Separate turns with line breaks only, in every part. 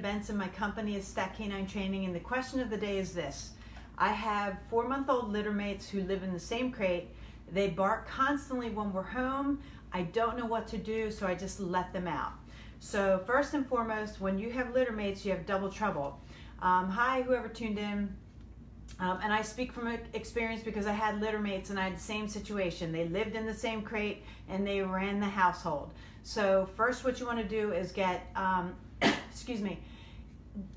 Benson, my company is Stack Canine Training, and the question of the day is this. I have 4-month-old Littermates who live in the same crate. They bark constantly when we're home. I don't know what to do, so I just let them out. So first and foremost, when you have Littermates, you have double trouble. Hi, whoever tuned in. And I speak from experience because I had Littermates and I had the same situation. They lived in the same crate and they ran the household. So first what you want to do is get, excuse me,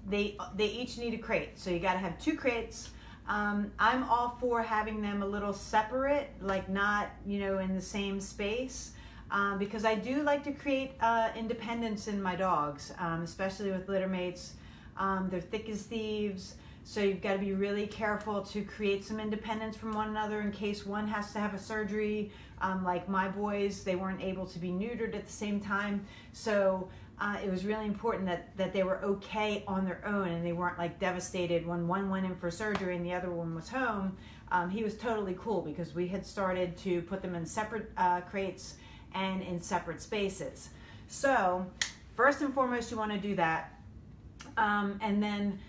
they each need a crate. So you got to have 2 crates. I'm all for having them a little separate, like not, in the same space, because I do like to create independence in my dogs, especially with Littermates. They're thick as thieves, so you've got to be really careful to create some independence from one another in case one has to have a surgery. Like my boys, they weren't able to be neutered at the same time, so it was really important that they were okay on their own and they weren't like devastated when one went in for surgery and the other one was home. He was totally cool because we had started to put them in separate crates and in separate spaces. So first and foremost, you want to do that. And then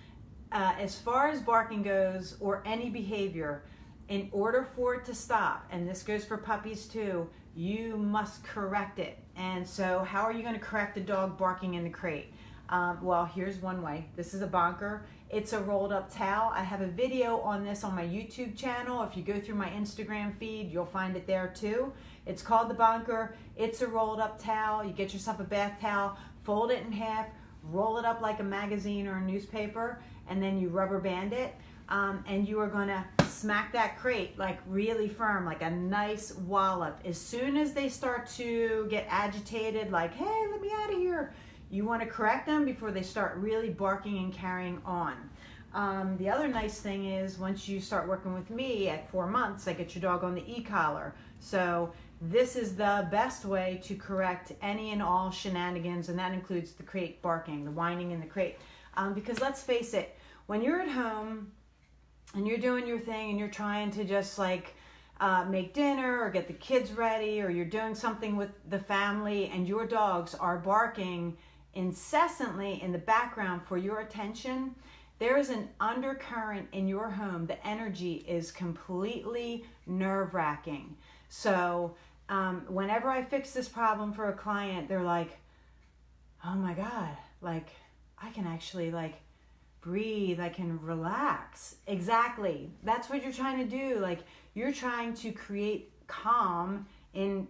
as far as barking goes or any behavior, in order for it to stop, and this goes for puppies too, you must correct it. And so how are you going to correct a dog barking in the crate? Well, here's one way. This is a Bonker. It's a rolled up towel. I have a video on this on my YouTube channel. If you go through my Instagram feed, you'll find it there too. It's called the Bonker. It's a rolled up towel. You get yourself a bath towel, fold it in half, roll it up like a magazine or a newspaper, and then you rubber band it. And you are going to smack that crate like really firm, like a nice wallop. As soon as they start to get agitated, like, hey, let me out of here, you want to correct them before they start really barking and carrying on. The other nice thing is once you start working with me at 4 months, I get your dog on the e-collar. So this is the best way to correct any and all shenanigans, and that includes the crate barking, the whining in the crate. Because let's face it, when you're at home and you're doing your thing and you're trying to just like make dinner or get the kids ready, or you're doing something with the family and your dogs are barking incessantly in the background for your attention, there is an undercurrent in your home. The energy is completely nerve-wracking. So whenever I fix this problem for a client, they're like, oh my God, like I can actually like breathe, I can relax. Exactly. That's what you're trying to do. Like you're trying to create calm in,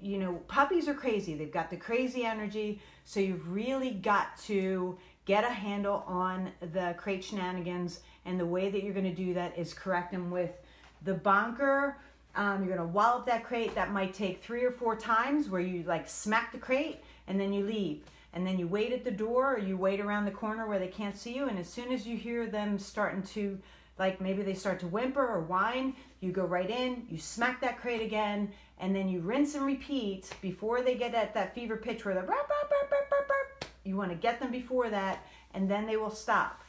puppies are crazy. They've got the crazy energy. So you've really got to get a handle on the crate shenanigans. And the way that you're going to do that is correct them with the Bonker. You're going to wallop that crate. That might take 3 or 4 times where you like smack the crate and then you leave. And then you wait at the door or you wait around the corner where they can't see you. And as soon as you hear them starting to, like maybe they start to whimper or whine, you go right in, you smack that crate again, and then you rinse and repeat before they get at that fever pitch where they're burp, burp, burp, burp, burp, burp. You want to get them before that, and then they will stop.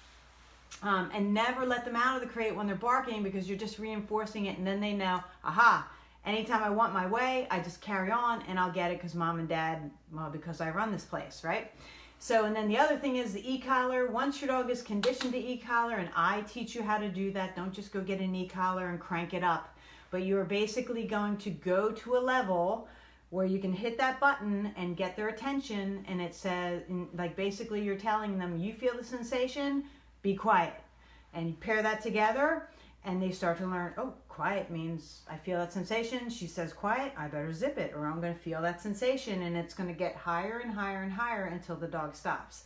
And never let them out of the crate when they're barking, because you're just reinforcing it, and then they know, aha, anytime I want my way, I just carry on and I'll get it because mom and dad, well, because I run this place, right? So, and then the other thing is the e-collar. Once your dog is conditioned to e-collar, and I teach you how to do that, don't just go get an e-collar and crank it up. But you are basically going to go to a level where you can hit that button and get their attention, and it says, like basically you're telling them, you feel the sensation, be quiet. And you pair that together, and they start to learn, oh, quiet means I feel that sensation. She says quiet, I better zip it, or I'm going to feel that sensation, and it's going to get higher and higher and higher until the dog stops.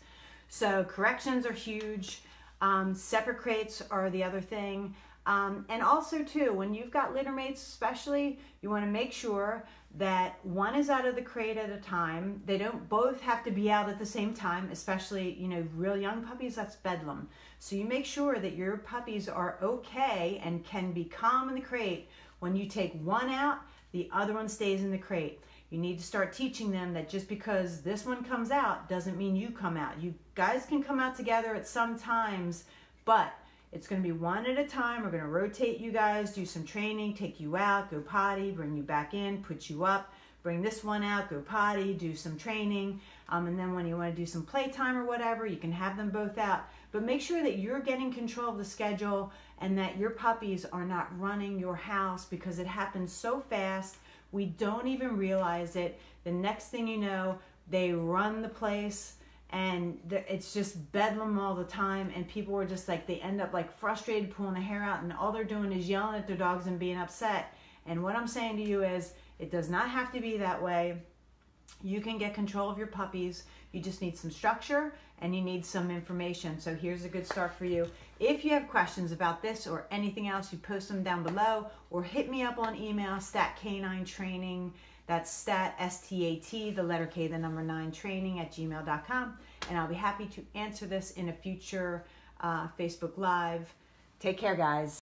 So corrections are huge. Separate crates are the other thing. And also too, when you've got Littermates especially, you want to make sure that one is out of the crate at a time. They don't both have to be out at the same time, especially, real young puppies, that's bedlam. So you make sure that your puppies are okay and can be calm in the crate. When you take one out, the other one stays in the crate. You need to start teaching them that just because this one comes out doesn't mean you come out. You guys can come out together at some times, but it's going to be one at a time. We're going to rotate you guys, do some training, take you out, go potty, bring you back in, put you up, bring this one out, go potty, do some training, and then when you want to do some playtime or whatever, you can have them both out. But make sure that you're getting control of the schedule and that your puppies are not running your house, because it happens so fast. We don't even realize it. The next thing you know, they run the place, and it's just bedlam all the time, and people are just like, they end up like frustrated, pulling their hair out, and all they're doing is yelling at their dogs and being upset. And what I'm saying to you is, it does not have to be that way. You can get control of your puppies. You just need some structure and you need some information. So here's a good start for you. If you have questions about this or anything else, you post them down below, or hit me up on email, statk9training. That's stat, S-T-A-T, the letter K, the number 9, training @gmail.com. And I'll be happy to answer this in a future Facebook Live. Take care, guys.